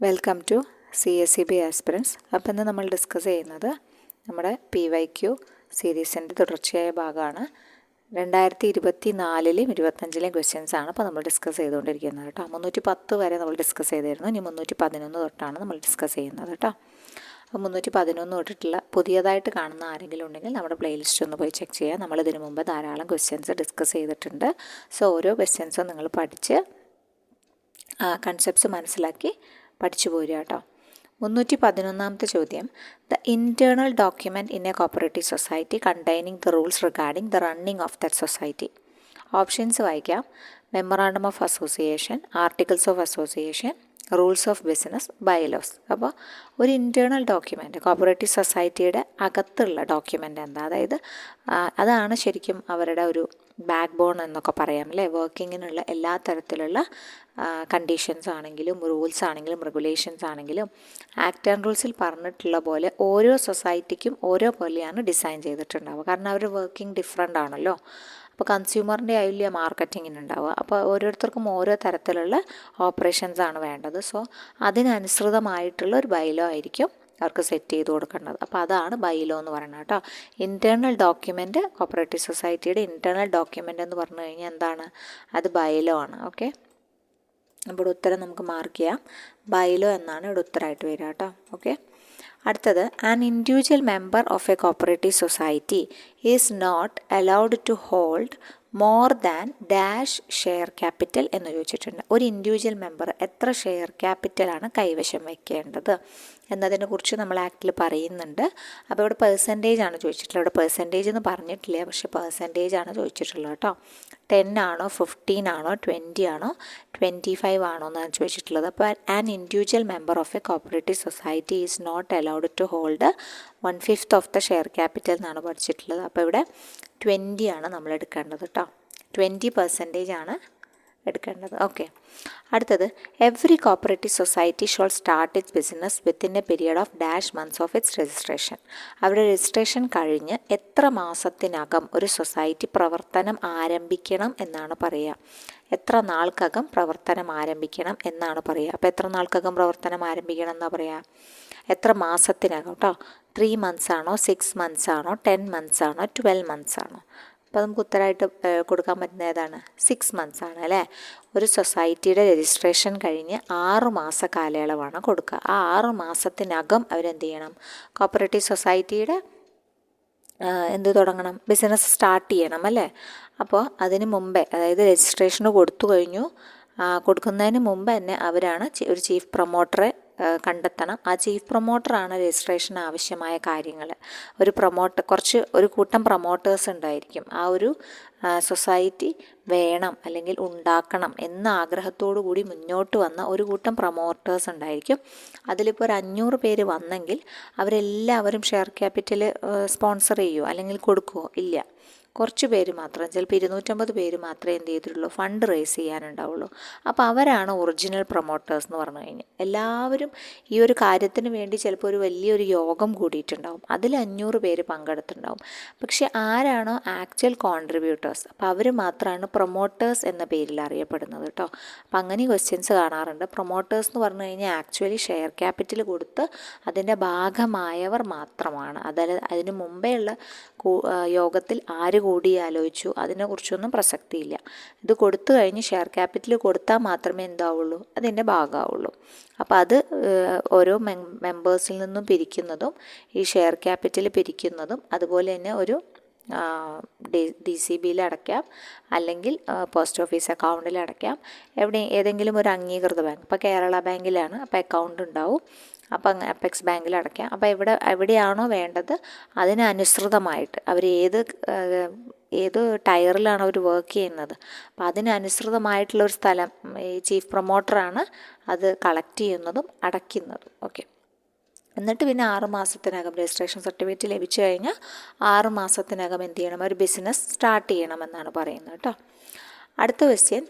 Welcome to CSEB aspirants. അപ്പോൾ ഇന്ന് നമ്മൾ ഡിസ്കസ് ചെയ്യുന്നത് നമ്മുടെ PYQ സീരീസിൻ്റെ തുടർച്ചയായ ഭാഗമാണ്. 2024-ലെയും 2025-ലെയും ക്വസ്റ്റ്യൻസ് ആണ് ഇപ്പോൾ നമ്മൾ ഡിസ്കസ് ചെയ്തുകൊണ്ടിരിക്കുന്നത് കേട്ടോ. 310 വരെ നമ്മൾ ഡിസ്കസ് ചെയ്തിരുന്നു. ഇനി 311 തൊട്ടാണ് നമ്മൾ ഡിസ്കസ് ചെയ്യുന്നത് കേട്ടോ. അപ്പോൾ 311 തൊട്ടിട്ടുള്ള പുതിയതായിട്ട് കാണുന്ന ആരെങ്കിലും ഉണ്ടെങ്കിൽ നമ്മുടെ പ്ലേലിസ്റ്റ് ഒന്ന് പോയി ചെക്ക് ചെയ്യുക. നമ്മളിതിനു മുമ്പ് ധാരാളം ക്വസ്റ്റ്യൻസ് ഡിസ്കസ് ചെയ്തിട്ടുണ്ട്. സോ ഓരോ ക്വസ്റ്റ്യൻസും നിങ്ങൾ പഠിച്ച് കൺസെപ്റ്റ്സ് മനസ്സിലാക്കി പഠിച്ചു പോരുക കേട്ടോ. 311ാമത്തെ ചോദ്യം, the internal document in a cooperative society containing the rules regarding the running of that society. Options വായിക്കാം. Memorandum of association, articles of association, rules of business, bylaws. അപ്പോൾ ഒരു ഇൻറ്റേർണൽ ഡോക്യുമെൻറ്റ്, കോപ്പറേറ്റീവ് സൊസൈറ്റിയുടെ അകത്തുള്ള ഡോക്യുമെൻ്റ് എന്താ, അതായത് അതാണ് ശരിക്കും അവരുടെ ഒരു ബാക്ക് ബോൺ എന്നൊക്കെ പറയാം അല്ലേ. വർക്കിങ്ങിനുള്ള എല്ലാ തരത്തിലുള്ള കണ്ടീഷൻസ് ആണെങ്കിലും റൂൾസ് ആണെങ്കിലും റെഗുലേഷൻസ് ആണെങ്കിലും ആക്ട് ആൻഡ് റൂൾസിൽ പറഞ്ഞിട്ടുള്ള പോലെ ഓരോ സൊസൈറ്റിക്കും ഓരോ പോലെയാണ് ഡിസൈൻ ചെയ്തിട്ടുണ്ടാവുക. കാരണം അവരുടെ വർക്കിംഗ് ഡിഫറെൻ്റ് ആണല്ലോ. അപ്പോൾ കൺസ്യൂമറിൻ്റെ ആയില്ല മാർക്കറ്റിങ്ങിനുണ്ടാവുക. അപ്പോൾ ഓരോരുത്തർക്കും ഓരോ തരത്തിലുള്ള ഓപ്പറേഷൻസ് ആണ് വേണ്ടത്. സോ അതിനനുസൃതമായിട്ടുള്ള ഒരു ബൈലോ ആയിരിക്കും അവർക്ക് സെറ്റ് ചെയ്ത് കൊടുക്കേണ്ടത്. അപ്പോൾ അതാണ് ബൈലോ എന്ന് പറയുന്നത് കേട്ടോ. ഇൻറ്റേർണൽ ഡോക്യുമെൻറ്റ്, കോപ്പറേറ്റീവ് സൊസൈറ്റിയുടെ ഇൻറ്റേർണൽ ഡോക്യുമെൻ്റ് എന്ന് പറഞ്ഞു കഴിഞ്ഞാൽ എന്താണ്, അത് ബൈലോ ആണ്. ഓക്കെ, അപ്പോൾ ഇവിടെ ഉത്തരം നമുക്ക് മാർക്ക് ചെയ്യാം. ബൈലോ എന്നാണ് ഇവിടെ ഉത്തരമായിട്ട് വരിക കേട്ടോ. ഓക്കെ, അടുത്തത്, an individual member of a cooperative society is not allowed to hold more than dash share capital എന്ന് ചോദിച്ചിട്ടുണ്ട്. ഒരു ഇൻഡിവിജ്വൽ മെമ്പർ എത്ര ഷെയർ ക്യാപിറ്റലാണ് കൈവശം വയ്ക്കേണ്ടത് എന്നതിനെക്കുറിച്ച് നമ്മൾ ആക്റ്റിൽ പറയുന്നുണ്ട്. അപ്പോൾ ഇവിടെ പെർസെൻറ്റേജ് ആണ് ചോദിച്ചിട്ടുള്ളത്. ഇവിടെ പെർസെൻറ്റേജ് എന്ന് പറഞ്ഞിട്ടില്ല, പക്ഷേ പെർസെൻറ്റേജ് ആണ് ചോദിച്ചിട്ടുള്ളത് കേട്ടോ. 10 ആണോ 15 ആണോ 20 ആണോ 25 ആണോ എന്നാണ് ചോദിച്ചിട്ടുള്ളത്. അപ്പോൾ an individual member of a cooperative society is not allowed to hold 1/5 of the share capital എന്നാണ് പഠിച്ചിട്ടുള്ളത്. അപ്പോൾ ഇവിടെ 20 ആണ് നമ്മൾ എടുക്കേണ്ടത് കേട്ടോ. 20% ആണ് എടുക്കേണ്ടത്. ഓക്കെ, അടുത്തത്, every cooperative society shawl start it's business within A period of dash months of its registration. അവരുടെ രജിസ്ട്രേഷൻ കഴിഞ്ഞ് എത്ര മാസത്തിനകം ഒരു സൊസൈറ്റി പ്രവർത്തനം ആരംഭിക്കണം എന്നാണ് പറയുക. എത്ര നാൾക്കകം പ്രവർത്തനം ആരംഭിക്കണം എന്നാണ് പറയുക. അപ്പോൾ എത്ര നാൾക്കകം പ്രവർത്തനം ആരംഭിക്കണം എന്നാണ് പറയുക, എത്ര മാസത്തിനകം കേട്ടോ. 3 months ആണോ 6 months ആണോ 10 months ആണോ 12 months ആണോ? അപ്പോൾ നമുക്ക് ഉത്തരമായിട്ട് കൊടുക്കാൻ പറ്റുന്ന ഏതാണ്, 6 months ആണ് അല്ലേ. ഒരു സൊസൈറ്റിയുടെ രജിസ്ട്രേഷൻ കഴിഞ്ഞ് 6 മാസ കാലയളവാണ് കൊടുക്കുക. ആ 6 മാസത്തിനകം അവരെന്ത് ചെയ്യണം, കോപ്പറേറ്റീവ് സൊസൈറ്റിയുടെ എന്ത് തുടങ്ങണം, ബിസിനസ് സ്റ്റാർട്ട് ചെയ്യണം അല്ലേ. അപ്പോൾ അതിന് മുമ്പേ, അതായത് രജിസ്ട്രേഷന് കൊടുത്തു കഴിഞ്ഞു, കൊടുക്കുന്നതിന് മുമ്പ് തന്നെ അവരാണ് ഒരു ചീഫ് പ്രൊമോട്ടറെ കണ്ടെത്തണം. ആ ചീഫ് പ്രൊമോട്ടറാണ് രജിസ്ട്രേഷന് ആവശ്യമായ കാര്യങ്ങൾ. ഒരു കൂട്ടം പ്രൊമോട്ടേഴ്സ് ഉണ്ടായിരിക്കും. ആ ഒരു സൊസൈറ്റി വേണം അല്ലെങ്കിൽ ഉണ്ടാക്കണം എന്ന ആഗ്രഹത്തോടു കൂടി മുന്നോട്ട് വന്ന ഒരു കൂട്ടം പ്രൊമോട്ടേഴ്സ് ഉണ്ടായിരിക്കും. അതിലിപ്പോൾ ഒരു 500 പേര് വന്നെങ്കിൽ അവരെല്ലാവരും ഷെയർ ക്യാപിറ്റൽ സ്പോൺസർ ചെയ്യുമോ അല്ലെങ്കിൽ കൊടുക്കുമോ? ഇല്ല. കുറച്ച് പേര് മാത്രം, ചിലപ്പോൾ 250 പേര് മാത്രമേ എന്ത് ചെയ്തിട്ടുള്ളൂ, ഫണ്ട് റേസ് ചെയ്യാനുണ്ടാവുള്ളൂ. അപ്പോൾ അവരാണ് ഒറിജിനൽ പ്രൊമോട്ടേഴ്സ് എന്ന് പറഞ്ഞു കഴിഞ്ഞാൽ. എല്ലാവരും ഈ ഒരു കാര്യത്തിന് വേണ്ടി ചിലപ്പോൾ ഒരു വലിയൊരു യോഗം കൂടിയിട്ടുണ്ടാവും. അതിൽ 500 പേര് പങ്കെടുത്തിട്ടുണ്ടാവും. പക്ഷെ ആരാണോ ആക്ച്വൽ കോൺട്രിബ്യൂട്ടേഴ്സ്, അപ്പോൾ അവർ മാത്രമാണ് പ്രൊമോട്ടേഴ്സ് എന്ന പേരിൽ അറിയപ്പെടുന്നത് കേട്ടോ. അപ്പോൾ അങ്ങനെ ക്വസ്റ്റ്യൻസ് കാണാറുണ്ട്. പ്രൊമോട്ടേഴ്സ് എന്ന് പറഞ്ഞു കഴിഞ്ഞാൽ ആക്ച്വലി ഷെയർ ക്യാപിറ്റൽ കൊടുത്ത് അതിൻ്റെ ഭാഗമായവർ മാത്രമാണ്. അതായത് അതിന് മുമ്പേ ഉള്ള യോഗത്തിൽ ആര് കൂടി ആലോചിച്ചു അതിനെക്കുറിച്ചൊന്നും പ്രസക്തിയില്ല. ഇത് കൊടുത്തു കഴിഞ്ഞ് ഷെയർ ക്യാപിറ്റൽ കൊടുത്താൽ മാത്രമേ എന്താവുള്ളൂ, അതിൻ്റെ ഭാഗമാവുള്ളൂ. അപ്പോൾ അത് ഓരോ മെമ്പേഴ്സിൽ നിന്നും പിരിക്കുന്നതും ഈ ഷെയർ ക്യാപിറ്റൽ പിരിക്കുന്നതും അതുപോലെ തന്നെ ഒരു DCBയിൽ അടയ്ക്കാം, അല്ലെങ്കിൽ പോസ്റ്റ് ഓഫീസ് അക്കൗണ്ടിൽ അടയ്ക്കാം, ഏതെങ്കിലും ഒരു അംഗീകൃത ബാങ്ക്. ഇപ്പോൾ കേരള ബാങ്കിലാണ്, അപ്പോൾ അക്കൗണ്ട് ഉണ്ടാവും. അപ്പം അപ്പെക്സ് ബാങ്കിൽ അടയ്ക്കാം. അപ്പോൾ എവിടെയാണോ വേണ്ടത് അതിനനുസൃതമായിട്ട് അവർ ഏത് ടയറിലാണ് അവർ വർക്ക് ചെയ്യുന്നത്, അപ്പോൾ അതിനനുസൃതമായിട്ടുള്ളൊരു സ്ഥലം ഈ ചീഫ് പ്രൊമോട്ടറാണ് അത് കളക്ട് ചെയ്യുന്നതും അടയ്ക്കുന്നതും. ഓക്കെ, എന്നിട്ട് പിന്നെ 6 മാസത്തിനകം രജിസ്ട്രേഷൻ സർട്ടിഫിക്കറ്റ് ലഭിച്ചു കഴിഞ്ഞാൽ 6 മാസത്തിനകം എന്ത് ചെയ്യണം, ഒരു ബിസിനസ് സ്റ്റാർട്ട് ചെയ്യണമെന്നാണ് പറയുന്നത് കേട്ടോ. അടുത്ത question,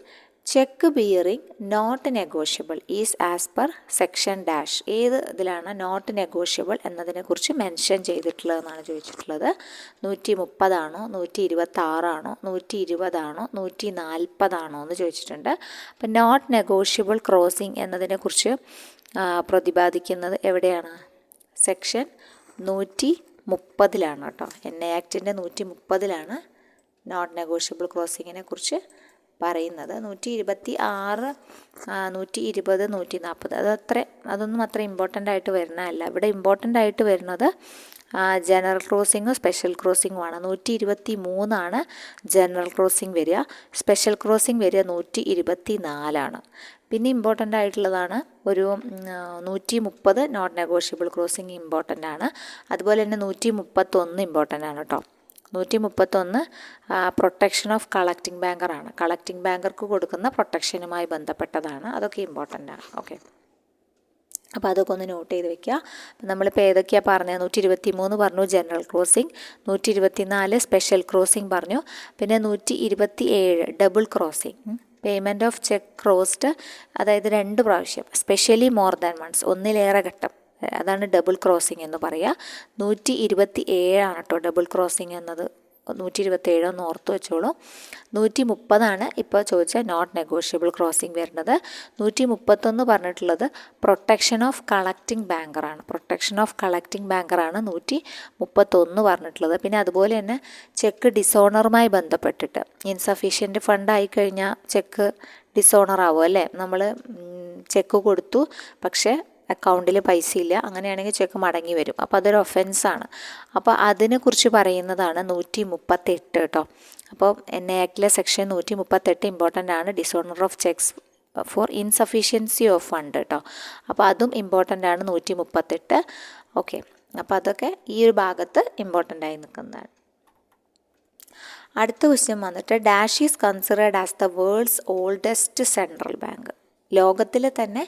cheque bearing not negotiable is as per section dash. ഏത് ഇതിലാണ് നോട്ട് നെഗോഷ്യബിൾ എന്നതിനെക്കുറിച്ച് മെൻഷൻ ചെയ്തിട്ടുള്ളതെന്നാണ് ചോദിച്ചിട്ടുള്ളത്. 130 126 120 140 എന്ന് ചോദിച്ചിട്ടുണ്ട്. അപ്പം നോട്ട് നെഗോഷ്യബിൾ ക്രോസിംഗ് എന്നതിനെക്കുറിച്ച് പ്രതിപാദിക്കുന്നത് എവിടെയാണ്? സെക്ഷൻ 130 കേട്ടോ. NA ആക്ടിൻ്റെ 130 നോട്ട് നെഗോഷ്യബിൾ ക്രോസിങ്ങിനെ കുറിച്ച് പറയുന്നത്. 126 120 140 അതൊന്നും അത്ര ഇമ്പോർട്ടൻ്റ് ആയിട്ട് വരുന്നതല്ല. ഇവിടെ ഇമ്പോർട്ടൻ്റ് ആയിട്ട് വരുന്നത് ജനറൽ ക്രോസിങ്ങും സ്പെഷ്യൽ ക്രോസിങ്ങും ആണ്. 123 ജനറൽ ക്രോസിങ് വരിക, സ്പെഷ്യൽ ക്രോസിങ് വരിക 124. പിന്നെ ഇമ്പോർട്ടൻ്റ് ആയിട്ടുള്ളതാണ് ഒരു 130 നോട്ട് നെഗോഷ്യബിൾ ക്രോസിങ് ഇമ്പോർട്ടൻ്റ് ആണ്. അതുപോലെ തന്നെ 131 ഇമ്പോർട്ടൻ്റ് ആണ് കേട്ടോ. 131 പ്രൊട്ടക്ഷൻ ഓഫ് കളക്റ്റിംഗ് ബാങ്കറാണ്. കളക്റ്റിംഗ് ബാങ്കർക്ക് കൊടുക്കുന്ന പ്രൊട്ടക്ഷനുമായി ബന്ധപ്പെട്ടതാണ്. അതൊക്കെ ഇമ്പോർട്ടൻ്റ് ആണ്. ഓക്കെ, അപ്പോൾ അതൊക്കെ ഒന്ന് നോട്ട് ചെയ്ത് വെക്കുക. അപ്പം നമ്മളിപ്പോൾ ഏതൊക്കെയാണ് പറഞ്ഞത്? 123 പറഞ്ഞു ജനറൽ ക്രോസിംഗ്, 124 സ്പെഷ്യൽ ക്രോസിംഗ് പറഞ്ഞു, പിന്നെ 127 double crossing, payment of cheque crossed, അതായത് 2 പ്രാവശ്യം, സ്പെഷ്യലി മോർ ദാൻ വൺസ്, ഒന്നിലേറെ ഘട്ടം, അതാണ് ഡബിൾ ക്രോസിംഗ് എന്ന് പറയുക. 127 കേട്ടോ ഡബിൾ ക്രോസിംഗ് എന്നത്. 127 ഒന്ന് ഓർത്ത് വെച്ചോളൂ. 130 ഇപ്പോൾ ചോദിച്ച നോട്ട് നെഗോഷ്യബിൾ ക്രോസിംഗ് വരുന്നത്. 131 പറഞ്ഞിട്ടുള്ളത് പ്രൊട്ടക്ഷൻ ഓഫ് കളക്റ്റിംഗ് ബാങ്കറാണ്. പ്രൊട്ടക്ഷൻ ഓഫ് കളക്റ്റിംഗ് ബാങ്കറാണ് 131 പറഞ്ഞിട്ടുള്ളത്. പിന്നെ അതുപോലെ തന്നെ ചെക്ക് ഡിസോണറുമായി ബന്ധപ്പെട്ടിട്ട്, ഇൻസഫീഷ്യൻറ്റ് ഫണ്ട് ആയിക്കഴിഞ്ഞാൽ ചെക്ക് ഡിസോണർ ആവും അല്ലേ? നമ്മൾ ചെക്ക് കൊടുത്തു പക്ഷേ അക്കൗണ്ടിൽ പൈസ ഇല്ല, അങ്ങനെയാണെങ്കിൽ ചെക്ക് മടങ്ങി വരും. അപ്പോൾ അതൊരു ഒഫൻസാണ്. അപ്പോൾ അതിനെക്കുറിച്ച് പറയുന്നതാണ് 138 കേട്ടോ. അപ്പോൾ NA ആക്ടിലെ സെക്ഷൻ 138 ഇമ്പോർട്ടൻ്റ് ആണ്. Dishonour of cheques for insufficiency of fund കേട്ടോ. അപ്പോൾ അതും ഇമ്പോർട്ടൻ്റ് ആണ് 138. ഓക്കെ, അപ്പോൾ അതൊക്കെ ഈ ഒരു ഭാഗത്ത് ഇമ്പോർട്ടൻ്റ് ആയി നിൽക്കുന്നതാണ്. അടുത്ത ക്വസ്റ്റ്യൻ വന്നിട്ട് dash is considered as the world's oldest central bank. ലോകത്തിലെ തന്നെ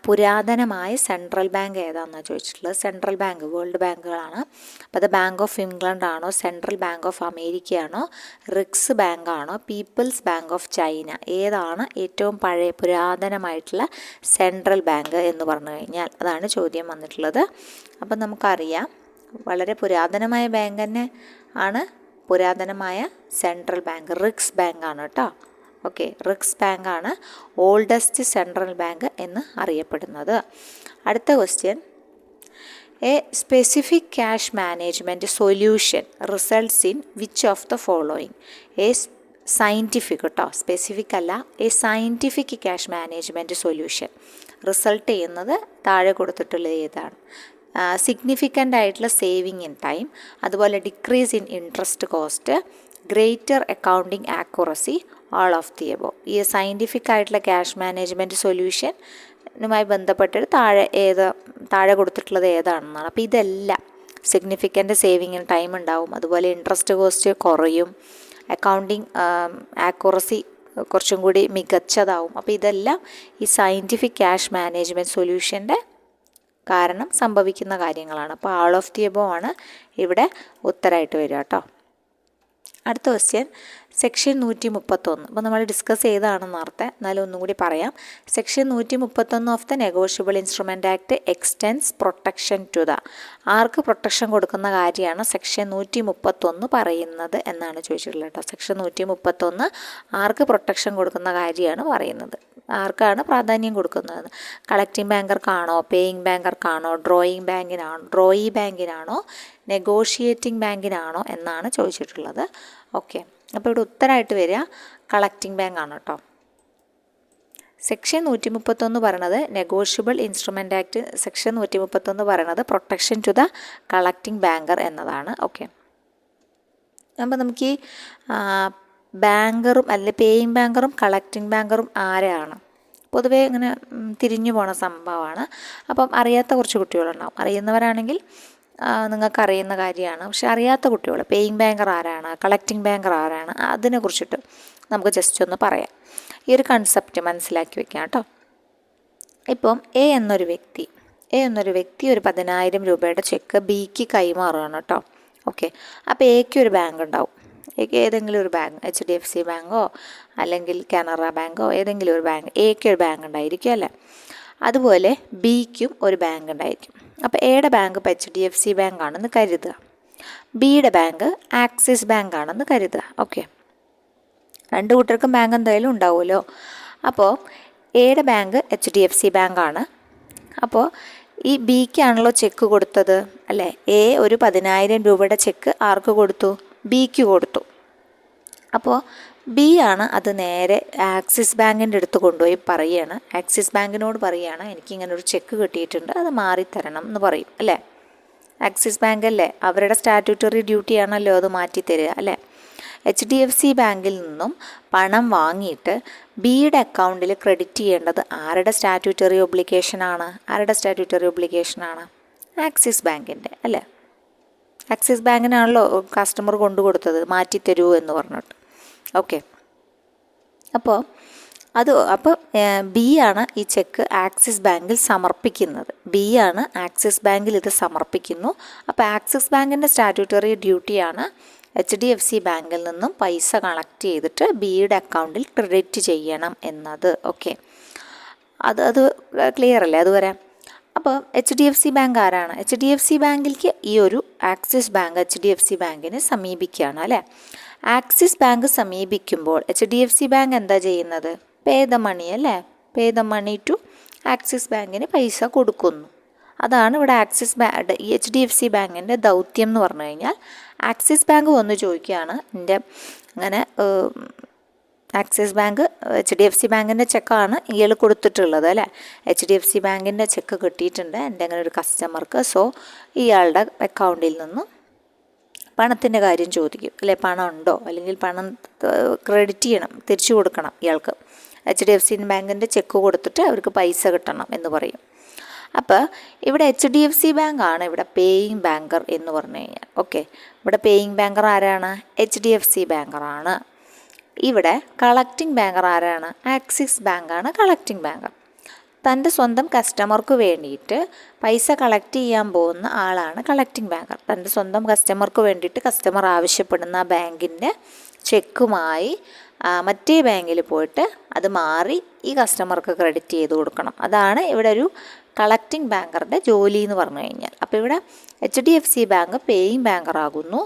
പുരാതനമായ സെൻട്രൽ ബാങ്ക് ഏതാണെന്നാണ് ചോദിച്ചിട്ടുള്ളത്. സെൻട്രൽ ബാങ്ക് വേൾഡ് ബാങ്കുകളാണ്. അപ്പോൾ അത് ബാങ്ക് ഓഫ് ഇംഗ്ലണ്ട് ആണോ, സെൻട്രൽ ബാങ്ക് ഓഫ് അമേരിക്കയാണോ, റിക്സ് ബാങ്ക് ആണോ, പീപ്പിൾസ് ബാങ്ക് ഓഫ് ചൈന, ഏതാണ് ഏറ്റവും പഴയ പുരാതനമായിട്ടുള്ള സെൻട്രൽ ബാങ്ക് എന്ന് പറഞ്ഞു കഴിഞ്ഞാൽ അതാണ് ചോദ്യം വന്നിട്ടുള്ളത്. അപ്പം നമുക്കറിയാം വളരെ പുരാതനമായ ബാങ്ക് തന്നെ ആണ് പുരാതനമായ സെൻട്രൽ ബാങ്ക്, റിക്സ് ബാങ്ക് ആണ് കേട്ടോ. ഓക്കെ, റിക്സ് ബാങ്ക് ആണ് ഓൾഡസ്റ്റ് സെൻട്രൽ ബാങ്ക് എന്ന് അറിയപ്പെടുന്നത്. അടുത്ത question, A specific cash management solution results in which of the following. A scientific കേട്ടോ, സ്പെസിഫിക് അല്ല, A scientific cash management solution result ചെയ്യുന്നത് താഴെ കൊടുത്തിട്ടുള്ളത് ഏതാണ്? സിഗ്നിഫിക്കൻ്റ് ആയിട്ടുള്ള സേവിങ് ഇൻ ടൈം, അതുപോലെ decrease in interest cost, greater accounting accuracy, all of the above. ഈ scientific ആയിട്ടുള്ള ക്യാഷ് മാനേജ്മെൻറ്റ് സൊല്യൂഷനുമായി ബന്ധപ്പെട്ടിട്ട് താഴെ കൊടുത്തിട്ടുള്ളത് ഏതാണെന്നാണ്. അപ്പോൾ ഇതെല്ലാം സിഗ്നിഫിക്കൻ്റ് സേവിങ് ഇൻ ടൈം ഉണ്ടാവും, അതുപോലെ ഇൻട്രസ്റ്റ് കോസ്റ്റ് കുറയും, അക്കൗണ്ടിങ് ആക്യുറസി കുറച്ചും കൂടി മികച്ചതാവും. അപ്പോൾ ഇതെല്ലാം ഈ സയൻറ്റിഫിക് ക്യാഷ് മാനേജ്മെൻറ്റ് സൊല്യൂഷൻ്റെ കാരണം സംഭവിക്കുന്ന കാര്യങ്ങളാണ്. അപ്പോൾ ആൾ ഓഫ് ദി എബോ ആണ് ഇവിടെ ഉത്തരമായിട്ട് വരിക കേട്ടോ. അടുത്ത ക്വസ്റ്റ്യൻ, സെക്ഷൻ 131. അപ്പോൾ നമ്മൾ ഡിസ്കസ് ചെയ്തതാണ് നേരത്തെ, എന്നാലും ഒന്നും കൂടി പറയാം. Section 131 of the negotiable instrument act extends protection to the. ആർക്ക് പ്രൊട്ടക്ഷൻ കൊടുക്കുന്ന കാര്യമാണ് സെക്ഷൻ 131 പറയുന്നത് എന്നാണ് ചോദിച്ചിട്ടുള്ളത് കേട്ടോ. സെക്ഷൻ 131 ആർക്ക് പ്രൊട്ടക്ഷൻ കൊടുക്കുന്ന കാര്യമാണ് പറയുന്നത്, ആർക്കാണ് പ്രാധാന്യം കൊടുക്കുന്നത്? കളക്റ്റിംഗ് ബാങ്കർക്കാണോ, പേയിങ് ബാങ്കർക്കാണോ, ഡ്രോയി ബാങ്കിനാണോ, നെഗോഷിയേറ്റിംഗ് ബാങ്കിനാണോ എന്നാണ് ചോദിച്ചിട്ടുള്ളത്. ഓക്കെ, അപ്പോൾ ഇവിടെ ഉത്തരമായിട്ട് വരിക കളക്റ്റിംഗ് ബാങ്ക് ആണ് കേട്ടോ. സെക്ഷൻ 131 പറയണത് നെഗോഷ്യബിൾ ഇൻസ്ട്രുമെൻ്റ് ആക്ട് സെക്ഷൻ 131 പറയണത് protection to the collecting banker എന്നതാണ്. ഓക്കെ, അപ്പോൾ നമുക്ക് ഈ ബാങ്കറും അല്ലെങ്കിൽ പേയിങ് ബാങ്കറും കളക്റ്റിംഗ് ബാങ്കറും ആരാണ്? പൊതുവേ ഇങ്ങനെ തിരിഞ്ഞു പോണ സംഭവമാണ്. അപ്പം അറിയാത്ത കുറച്ച് കുട്ടികളുണ്ടാവും. അറിയുന്നവരാണെങ്കിൽ നിങ്ങൾക്കറിയുന്ന കാര്യമാണ്. പക്ഷെ അറിയാത്ത കുട്ടികൾ പേയിങ് ബാങ്കർ ആരാണ്, കളക്റ്റിംഗ് ബാങ്കർ ആരാണ്, അതിനെക്കുറിച്ചിട്ട് നമുക്ക് ജസ്റ്റ് ഒന്ന് പറയാം. ഈ ഒരു കൺസെപ്റ്റ് മനസ്സിലാക്കി വെക്കാം കേട്ടോ. ഇപ്പം എ എന്നൊരു വ്യക്തി ഒരു 10,000 രൂപയുടെ ചെക്ക് ബിക്ക് കൈമാറുകയാണ് കേട്ടോ. ഓക്കെ, അപ്പോൾ എക്ക് ഒരു ബാങ്ക് ഉണ്ടാവും. ഏതെങ്കിലും ഒരു ബാങ്ക്, HDFC ബാങ്കോ അല്ലെങ്കിൽ കാനറ ബാങ്കോ ഏതെങ്കിലും ഒരു ബാങ്ക്, എക്ക് ഒരു ബാങ്ക് ഉണ്ടായിരിക്കും അല്ലേ. അതുപോലെ ബിക്കും ഒരു ബാങ്ക് ഉണ്ടായിരിക്കും. അപ്പോൾ എയുടെ ബാങ്ക് ഇപ്പോൾ HDFC ബാങ്ക് ആണെന്ന് കരുതുക, ബിയുടെ ബാങ്ക് ആക്സിസ് ബാങ്ക് ആണെന്ന് കരുതുക. ഓക്കെ, രണ്ട് കൂട്ടർക്കും ബാങ്ക് എന്തായാലും ഉണ്ടാവുമല്ലോ. അപ്പോൾ എയുടെ ബാങ്ക് HDFC ബാങ്കാണ്. അപ്പോൾ ഈ ബിക്കാണല്ലോ ചെക്ക് കൊടുത്തത് അല്ലേ. എ ഒരു 10,000 രൂപയുടെ ചെക്ക് ആർക്ക് കൊടുത്തു? ബിക്ക് കൊടുത്തു. അപ്പോൾ ബി ആണ് അത് നേരെ ആക്സിസ് ബാങ്കിൻ്റെ അടുത്ത് കൊണ്ടുപോയി പറയുകയാണ്, ആക്സിസ് ബാങ്കിനോട് പറയുകയാണ് എനിക്കിങ്ങനെ ഒരു ചെക്ക് കിട്ടിയിട്ടുണ്ട്, അത് മാറിത്തരണം എന്ന് പറയും അല്ലേ. ആക്സിസ് ബാങ്ക് അല്ലേ, അവരുടെ സ്റ്റാറ്റ്യൂട്ടറി ഡ്യൂട്ടിയാണല്ലോ അത് മാറ്റിത്തരിക അല്ലേ. HDFC ബാങ്കിൽ നിന്നും പണം വാങ്ങിയിട്ട് ബിയുടെ അക്കൗണ്ടിൽ ക്രെഡിറ്റ് ചെയ്യേണ്ടത് ആരുടെ സ്റ്റാറ്റ്യൂട്ടറി ഒബ്ലിഗേഷനാണ്? ആക്സിസ് ബാങ്കിൻ്റെ അല്ലേ. ആക്സിസ് ബാങ്കിനാണല്ലോ കസ്റ്റമർ കൊണ്ടു കൊടുത്തത് മാറ്റിത്തരൂ എന്ന് പറഞ്ഞിട്ട്. ഓക്കെ, അപ്പോൾ ബി ആണ് ഈ ചെക്ക് ആക്സിസ് ബാങ്കിൽ സമർപ്പിക്കുന്നത്. ആക്സിസ് ബാങ്കിൽ ഇത് സമർപ്പിക്കുന്നു. അപ്പോൾ ആക്സിസ് ബാങ്കിൻ്റെ സ്റ്റാറ്റ്യൂട്ടറി ഡ്യൂട്ടിയാണ് HDFC ബാങ്കിൽ നിന്നും പൈസ കളക്ട് ചെയ്തിട്ട് ബിയുടെ അക്കൗണ്ടിൽ ക്രെഡിറ്റ് ചെയ്യണം എന്നത്. ഓക്കെ, അത് ക്ലിയർ അല്ലേ അതുവരെ? അപ്പോൾ HDFC ബാങ്ക് ആരാണ്? HDFC ബാങ്കിലേക്ക് ഈ ഒരു ആക്സിസ് ബാങ്ക് HDFC ബാങ്കിനെ സമീപിക്കുകയാണ് അല്ലേ. ആക്സിസ് ബാങ്ക് സമീപിക്കുമ്പോൾ HDFC ബാങ്ക് എന്താ ചെയ്യുന്നത്? Pay the money to Axis ബാങ്കിന് പൈസ കൊടുക്കുന്നു. അതാണ് ഇവിടെ ഈ HDFC ബാങ്കിൻ്റെ ദൗത്യം എന്ന് പറഞ്ഞു കഴിഞ്ഞാൽ. ആക്സിസ് ബാങ്ക് വന്ന് ചോദിക്കുകയാണ്, അങ്ങനെ ആക്സിസ് ബാങ്ക് HDFC ബാങ്കിൻ്റെ ചെക്കാണ് ഇയാൾ കൊടുത്തിട്ടുള്ളത് അല്ലേ. HDFC ബാങ്കിൻ്റെ ചെക്ക് കിട്ടിയിട്ടുണ്ട് എൻ്റെ അങ്ങനെ ഒരു കസ്റ്റമർക്ക്. സോ ഇയാളുടെ അക്കൗണ്ടിൽ നിന്നും പണത്തിൻ്റെ കാര്യം ചോദിക്കും അല്ലേ. പണം ഉണ്ടോ, അല്ലെങ്കിൽ പണം ക്രെഡിറ്റ് ചെയ്യണം, തിരിച്ചു കൊടുക്കണം ഇയാൾക്ക്. HDFC ബാങ്കിൻ്റെ ചെക്ക് കൊടുത്തിട്ട് അവർക്ക് പൈസ കിട്ടണം എന്ന് പറയും. അപ്പോൾ ഇവിടെ HDFC ബാങ്കാണ് ഇവിടെ പേയിങ് ബാങ്കർ എന്ന് പറഞ്ഞു കഴിഞ്ഞാൽ. ഓക്കെ, ഇവിടെ പേയിങ് ബാങ്കർ ആരാണ്? HDFC ബാങ്കറാണ്. ഇവിടെ കളക്റ്റിംഗ് ബാങ്കർ ആരാണ്? ആക്സിസ് ബാങ്കാണ് കളക്റ്റിംഗ് ബാങ്കർ. തൻ്റെ സ്വന്തം കസ്റ്റമർക്ക് വേണ്ടിയിട്ട് പൈസ കളക്ട് ചെയ്യാൻ പോകുന്ന ആളാണ് കളക്റ്റിംഗ് ബാങ്കർ. തൻ്റെ സ്വന്തം കസ്റ്റമർക്ക് വേണ്ടിയിട്ട് കസ്റ്റമർ ആവശ്യപ്പെടുന്ന ബാങ്കിൻ്റെ ചെക്കുമായി മറ്റേ ബാങ്കിൽ പോയിട്ട് അത് മാറി ഈ കസ്റ്റമർക്ക് ക്രെഡിറ്റ് ചെയ്ത് കൊടുക്കണം. അതാണ് ഇവിടെ ഒരു കളക്റ്റിംഗ് ബാങ്കറുടെ ജോലി എന്ന് പറഞ്ഞു കഴിഞ്ഞാൽ. അപ്പോൾ ഇവിടെ HDFC ബാങ്ക് പേയിങ് ബാങ്കർ ആകുന്നു,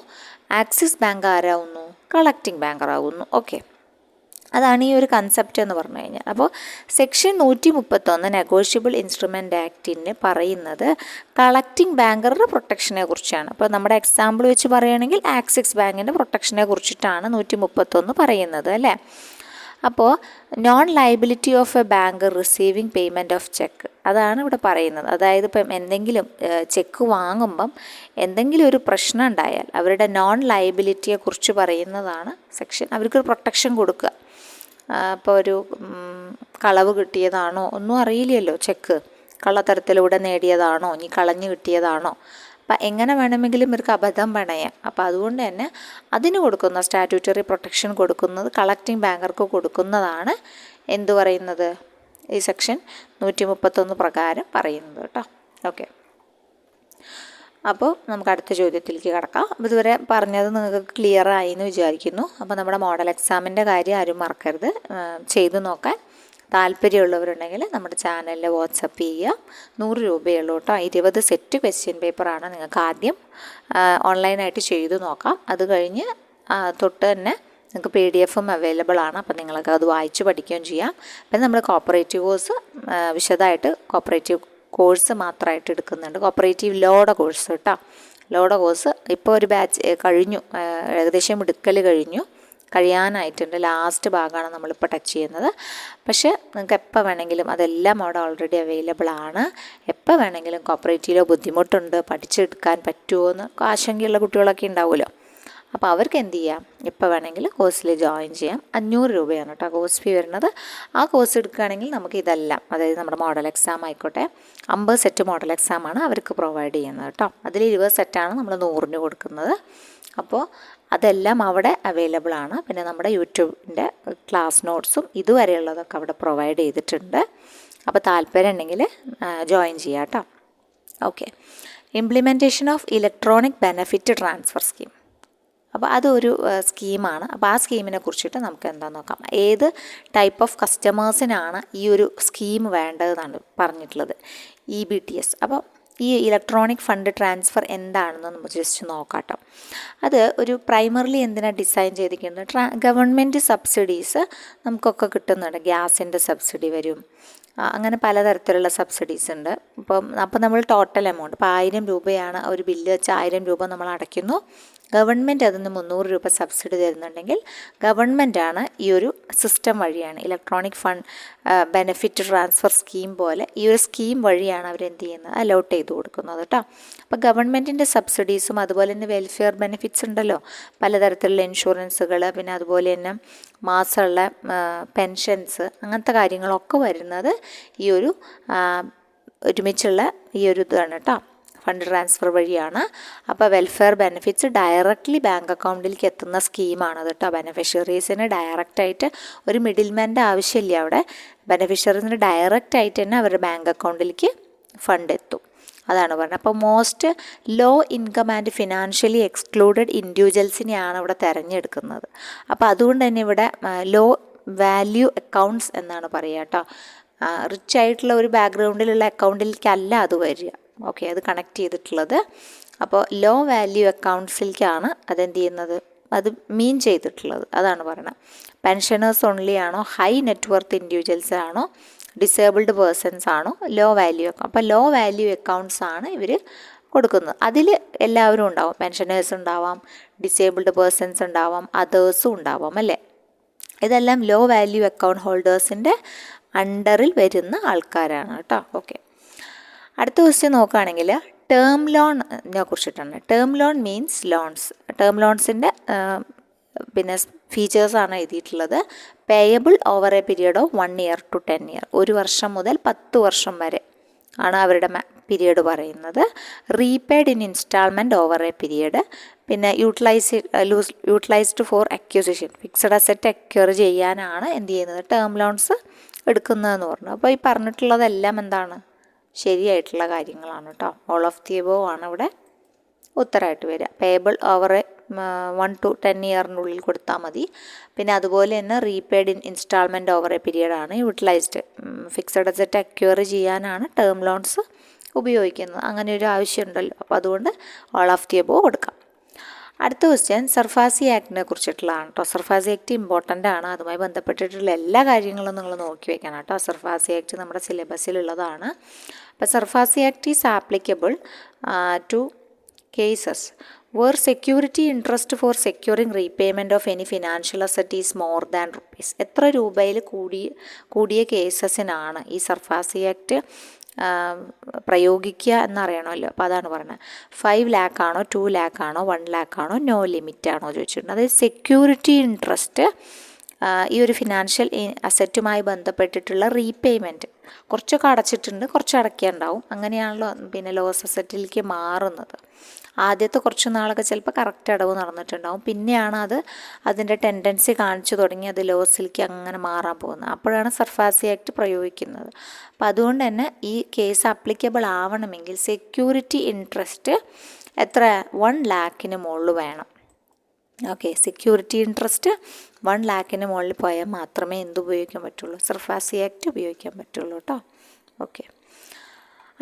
ആക്സിസ് ബാങ്ക് ആരാകുന്നു? കളക്റ്റിംഗ് ബാങ്കർ ആകുന്നു. ഓക്കെ, അതാണ് ഈ ഒരു കൺസെപ്റ്റ് എന്ന് പറഞ്ഞു കഴിഞ്ഞാൽ. അപ്പോൾ സെക്ഷൻ 131 നെഗോഷ്യബിൾ ഇൻസ്ട്രുമെൻ്റ് ആക്ടിന് പറയുന്നത് കളക്റ്റിംഗ് ബാങ്കറുടെ പ്രൊട്ടക്ഷനെ കുറിച്ചാണ്. അപ്പോൾ നമ്മുടെ എക്സാമ്പിൾ വെച്ച് പറയുകയാണെങ്കിൽ ആക്സിസ് ബാങ്കിൻ്റെ പ്രൊട്ടക്ഷനെ കുറിച്ചിട്ടാണ് 131 പറയുന്നത് അല്ലേ. അപ്പോൾ non liability of A bank receiving payment of cheque, അതാണ് ഇവിടെ പറയുന്നത്. അതായത് ഇപ്പം എന്തെങ്കിലും ചെക്ക് വാങ്ങുമ്പം എന്തെങ്കിലും ഒരു പ്രശ്നം ഉണ്ടായാൽ അവരുടെ നോൺ ലയബിലിറ്റിയെ കുറിച്ച് പറയുന്നതാണ് സെക്ഷൻ. അവർക്കൊരു പ്രൊട്ടക്ഷൻ കൊടുക്കുക. ഇപ്പോൾ ഒരു കളവ് കിട്ടിയതാണോ ഒന്നും അറിയില്ലല്ലോ, ചെക്ക് കള്ളത്തരത്തിലൂടെ നേടിയതാണോ ഇനി കളഞ്ഞു കിട്ടിയതാണോ, അപ്പം എങ്ങനെ വേണമെങ്കിലും ഇവർക്ക് അബദ്ധം പണയാം. അപ്പോൾ അതുകൊണ്ട് തന്നെ അതിന് കൊടുക്കുന്ന സ്റ്റാറ്റ്യൂട്ടറി പ്രൊട്ടക്ഷൻ കൊടുക്കുന്നത് കളക്റ്റിംഗ് ബാങ്കർക്ക് കൊടുക്കുന്നതാണ് എന്തു പറയുന്നത്, ഈ സെക്ഷൻ 131 പ്രകാരം പറയുന്നത് കേട്ടോ. ഓക്കെ, അപ്പോൾ നമുക്ക് അടുത്ത ചോദ്യത്തിലേക്ക് കിടക്കാം. അപ്പോൾ ഇതുവരെ പറഞ്ഞത് നിങ്ങൾക്ക് ക്ലിയർ ആയി എന്ന് വിചാരിക്കുന്നു. അപ്പോൾ നമ്മുടെ മോഡൽ എക്സാമിൻ്റെ കാര്യം ആരും മറക്കരുത്, ചെയ്തു നോക്കാൻ താല്പര്യമുള്ളവരുണ്ടെങ്കിൽ നമ്മുടെ ചാനലിൽ വാട്സപ്പ് ചെയ്യുക. 100 രൂപയുള്ളൂ കേട്ടോ. 20 സെറ്റ് ക്വസ്റ്റ്യൻ പേപ്പറാണ് നിങ്ങൾക്ക് ആദ്യം ഓൺലൈനായിട്ട് ചെയ്തു നോക്കാം. അത് കഴിഞ്ഞ് തൊട്ട് തന്നെ നിങ്ങൾക്ക് PDF-ഉം അവൈലബിൾ ആണ്. അപ്പോൾ നിങ്ങൾക്ക് അത് വായിച്ച് പഠിക്കുകയും ചെയ്യാം. പിന്നെ നമ്മൾ കോപ്പറേറ്റീവ് കോഴ്സ് വിശദമായിട്ട് കോപ്പറേറ്റീവ് കോഴ്സ് മാത്രമായിട്ട് എടുക്കുന്നുണ്ട്. കോപ്പറേറ്റീവ് ലോയുടെ കോഴ്സ് കേട്ടോ. ലോയുടെ കോഴ്സ് ഇപ്പോൾ ഒരു ബാച്ച് കഴിഞ്ഞു, ഏകദേശം എടുക്കൽ കഴിയാനായിട്ടുണ്ട്. ലാസ്റ്റ് ഭാഗമാണ് നമ്മളിപ്പോൾ ടച്ച് ചെയ്യുന്നത്. പക്ഷേ നിങ്ങൾക്ക് എപ്പോൾ വേണമെങ്കിലും അതെല്ലാം അവിടെ ഓൾറെഡി അവൈലബിൾ ആണ്. എപ്പോൾ വേണമെങ്കിലും കോപ്പറേറ്റീവിലോ ബുദ്ധിമുട്ടുണ്ട് പഠിച്ചെടുക്കാൻ പറ്റുമോ എന്ന് ആശങ്കയുള്ള കുട്ടികളൊക്കെ ഉണ്ടാവുമല്ലോ. അപ്പോൾ അവർക്ക് എന്ത് ചെയ്യാം, എപ്പോൾ വേണമെങ്കിലും കോഴ്സിൽ ജോയിൻ ചെയ്യാം. 500 രൂപയാണ് കേട്ടോ കോഴ്സ് ഫീ വരുന്നത്. ആ കോഴ്സ് എടുക്കുകയാണെങ്കിൽ നമുക്ക് ഇതെല്ലാം, അതായത് നമ്മുടെ മോഡൽ എക്സാം ആയിക്കോട്ടെ, 50 സെറ്റ് മോഡൽ എക്സാമാണ് അവർക്ക് പ്രൊവൈഡ് ചെയ്യുന്നത് കേട്ടോ. അതിൽ 20 സെറ്റാണ് നമ്മൾ 100-ന് കൊടുക്കുന്നത്. അപ്പോൾ അതെല്ലാം അവിടെ അവൈലബിൾ ആണ്. പിന്നെ നമ്മുടെ യൂട്യൂബിൻ്റെ ക്ലാസ് നോട്ട്സും ഇതുവരെയുള്ളതൊക്കെ അവിടെ പ്രൊവൈഡ് ചെയ്തിട്ടുണ്ട്. അപ്പോൾ താല്പര്യം ഉണ്ടെങ്കിൽ ജോയിൻ ചെയ്യാം കേട്ടോ. Okay, implementation of electronic benefit transfer scheme. അപ്പോൾ അതൊരു സ്കീമാണ്. അപ്പോൾ ആ സ്കീമിനെ കുറിച്ചിട്ട് നമുക്ക് എന്താണെന്ന് നോക്കാം. ഏത് ടൈപ്പ് ഓഫ് കസ്റ്റമേഴ്സിനാണ് ഈ ഒരു സ്കീം വേണ്ടതെന്നാണ് പറഞ്ഞിട്ടുള്ളത്, EBTS. അപ്പോൾ ഈ ഇലക്ട്രോണിക് ഫണ്ട് ട്രാൻസ്ഫർ എന്താണെന്ന് നമുക്ക് ജസ്റ്റ് നോക്കാം കേട്ടോ. അത് ഒരു പ്രൈമറിലി എന്തിനാണ് ഡിസൈൻ ചെയ്തിരിക്കുന്നത്, ഗവൺമെൻറ് സബ്സിഡീസ് നമുക്കൊക്കെ കിട്ടുന്നുണ്ട്. ഗ്യാസിൻ്റെ സബ്സിഡി വരും, അങ്ങനെ പലതരത്തിലുള്ള സബ്സിഡീസ് ഉണ്ട്. അപ്പോൾ നമ്മൾ ടോട്ടൽ എമൗണ്ട് ഇപ്പോൾ 1000 രൂപയാണ് ഒരു ബില്ല് വെച്ചാൽ 1000 രൂപ നമ്മൾ അടയ്ക്കുന്നു. ഗവൺമെൻറ് അതിന് 300 രൂപ സബ്സിഡി തരുന്നുണ്ടെങ്കിൽ ഗവൺമെൻറ്റാണ് ഈ ഒരു സിസ്റ്റം വഴിയാണ് electronic fund benefit transfer scheme പോലെ ഈ ഒരു സ്കീം വഴിയാണ് അവരെന്ത് ചെയ്യുന്നത്, അലോട്ട് ചെയ്ത് കൊടുക്കുന്നത് കേട്ടോ. അപ്പോൾ ഗവൺമെൻറ്റിൻ്റെ സബ്സിഡീസും അതുപോലെ തന്നെ വെൽഫെയർ ബെനിഫിറ്റ്സ് ഉണ്ടല്ലോ, പലതരത്തിലുള്ള ഇൻഷുറൻസുകൾ, പിന്നെ അതുപോലെ തന്നെ മാസമുള്ള പെൻഷൻസ്, അങ്ങനത്തെ കാര്യങ്ങളൊക്കെ വരുന്നത് ഈ ഒരു ഒരുമിച്ചുള്ള ഈ ഒരു ഇതാണ് കേട്ടോ, ഫണ്ട് ട്രാൻസ്ഫർ വഴിയാണ്. അപ്പോൾ വെൽഫെയർ ബെനിഫിറ്റ്സ് ഡയറക്റ്റ്ലി ബാങ്ക് അക്കൗണ്ടിലേക്ക് എത്തുന്ന സ്കീമാണത് കേട്ടോ. ബെനിഫിഷ്യറീസിന് ഡയറക്റ്റായിട്ട് ഒരു മിഡിൽമാൻ്റെ ആവശ്യമില്ല അവിടെ. ബെനിഫിഷ്യറീസിന് ഡയറക്റ്റായിട്ട് തന്നെ അവരുടെ ബാങ്ക് അക്കൗണ്ടിലേക്ക് ഫണ്ട് എത്തും, അതാണ് പറഞ്ഞത്. അപ്പോൾ most low income and financially excluded ഇൻഡിവിജ്വൽസിനെയാണ് ഇവിടെ തിരഞ്ഞെടുക്കുന്നത്. അപ്പോൾ അതുകൊണ്ട് തന്നെ ഇവിടെ ലോ വാല്യൂ അക്കൗണ്ട്സ് എന്നാണ് പറയുക കേട്ടോ. റിച്ച് ആയിട്ടുള്ള ഒരു ബാക്ക്ഗ്രൗണ്ടിലുള്ള അക്കൗണ്ടിലേക്കല്ല അത് വരിക. ഓക്കെ, അത് കണക്ട് ചെയ്തിട്ടുള്ളത്. അപ്പോൾ ലോ വാല്യൂ അക്കൗണ്ട്സിലേക്കാണ് അതെന്ത് ചെയ്യുന്നത്, അത് മീൻ ചെയ്തിട്ടുള്ളത്, അതാണ് പറയുന്നത്. പെൻഷനേഴ്സ് ഓൺലി ആണോ, ഹൈ നെറ്റ്വർത്ത് ഇൻഡിവിജ്വൽസ് ആണോ, ഡിസേബിൾഡ് പേഴ്സൺസ് ആണോ, ലോ വാല്യൂ. അപ്പോൾ ലോ വാല്യൂ അക്കൗണ്ട്സ് ആണ് ഇവർ കൊടുക്കുന്നത്. അതിൽ എല്ലാവരും ഉണ്ടാവും, പെൻഷനേഴ്സ് ഉണ്ടാവാം, ഡിസേബിൾഡ് പേഴ്സൺസ് ഉണ്ടാവാം, അതേഴ്സും ഉണ്ടാവാം അല്ലേ. ഇതെല്ലാം ലോ വാല്യൂ അക്കൗണ്ട് ഹോൾഡേഴ്സിൻ്റെ അണ്ടറിൽ വരുന്ന ആൾക്കാരാണ് കേട്ടോ. ഓക്കെ, അടുത്ത ക്വസ്റ്റ്യൻ നോക്കുകയാണെങ്കിൽ ടേം ലോണിനെ കുറിച്ചിട്ടാണ്. Term loan means loans. Term ലോൺസിൻ്റെ പിന്നെ ഫീച്ചേഴ്സാണ് എഴുതിയിട്ടുള്ളത്. Payable over a period of 1 year to 10 years. 1 വർഷം മുതൽ 10 വർഷം വരെ ആണ് അവരുടെ പീരിയഡ് പറയുന്നത്. Repaid in instalment over a period. പിന്നെ utilised for acquisition, fixed asset acquire ചെയ്യാനാണ് എന്ത് ചെയ്യുന്നത്, ടേം ലോൺസ് എടുക്കുന്നതെന്ന് പറഞ്ഞു. അപ്പോൾ ഈ പറഞ്ഞിട്ടുള്ളതെല്ലാം എന്താണ്, ശരിയായിട്ടുള്ള കാര്യങ്ങളാണ് കേട്ടോ. ഓൾ ഓഫ് ദി എബോവ് ആണ് ഇവിടെ ഉത്തരമായിട്ട് വരിക. പേയബിൾ ഓവർ 1 to 10 years കൊടുത്താൽ മതി. പിന്നെ അതുപോലെ തന്നെ repaid in instalment over a പീരിയഡാണ്. യൂട്ടിലൈസ്ഡ് ഫിക്സഡ് അസറ്റ് അക്വയർ ചെയ്യാനാണ് ടേം ലോൺസ് ഉപയോഗിക്കുന്നത്. അങ്ങനെ ഒരു ആവശ്യമുണ്ടല്ലോ, അപ്പോൾ അതുകൊണ്ട് ഓൾ ഓഫ് ദി എബോവ് കൊടുക്കാം. അടുത്ത ക്വസ്റ്റ്യൻ സർഫാസി ആക്ടിനെ കുറിച്ചിട്ടുള്ളതാണ് കേട്ടോ. സർഫാസി ആക്ട് ഇമ്പോർട്ടൻ്റ് ആണ്. അതുമായി ബന്ധപ്പെട്ടിട്ടുള്ള എല്ലാ കാര്യങ്ങളും നിങ്ങൾ നോക്കി വെക്കണം കേട്ടോ. സർഫാസി ആക്ട് നമ്മുടെ സിലബസിലുള്ളതാണ്. അപ്പോൾ SARFAESI act is applicable to cases where security interest for securing repayment of any financial asset is more than rupees. എത്ര രൂപയിൽ കൂടിയ കേസസിനാണ് ഈ സർഫാസി ആക്ട് പ്രയോഗിക്കുക എന്നറിയണമല്ലോ. അപ്പോൾ അതാണ് പറയുന്നത്. 5 lakh ആണോ, 2 lakh ആണോ, 1 lakh ആണോ, നോ ലിമിറ്റ് ആണോ ചോദിച്ചിട്ടുണ്ട്. അതായത് സെക്യൂരിറ്റി ഇൻട്രസ്റ്റ് ഈ ഒരു ഫിനാൻഷ്യൽ അസറ്റുമായി ബന്ധപ്പെട്ടിട്ടുള്ള റീപേയ്മെൻറ്റ് കുറച്ചൊക്കെ അടച്ചിട്ടുണ്ട്, കുറച്ച് അടയ്ക്കാനുണ്ടാവും. അങ്ങനെയാണല്ലോ പിന്നെ ലോസ് അസറ്റിലേക്ക് മാറുന്നത്. ആദ്യത്തെ കുറച്ച് നാളൊക്കെ ചിലപ്പോൾ കറക്റ്റ് അടവ് നടന്നിട്ടുണ്ടാവും, പിന്നെയാണ് അതിൻ്റെ ടെൻഡൻസി കാണിച്ചു തുടങ്ങി അത് ലോസിലേക്ക് അങ്ങനെ മാറാൻ പോകുന്നത്. അപ്പോഴാണ് സർഫാസി ആക്ട് പ്രയോഗിക്കുന്നത്. അപ്പോൾ അതുകൊണ്ട് തന്നെ ഈ കേസ് അപ്ലിക്കബിൾ ആവണമെങ്കിൽ സെക്യൂരിറ്റി ഇൻട്രസ്റ്റ് എത്ര 1 lakh മുകളിൽ വേണം. ഓക്കെ, സെക്യൂരിറ്റി ഇൻട്രസ്റ്റ് 1 lakh മുകളിൽ പോയാൽ മാത്രമേ എന്ത് ഉപയോഗിക്കാൻ പറ്റുള്ളൂ, സർഫാസി ആക്ട് ഉപയോഗിക്കാൻ പറ്റുള്ളൂ കേട്ടോ. ഓക്കെ,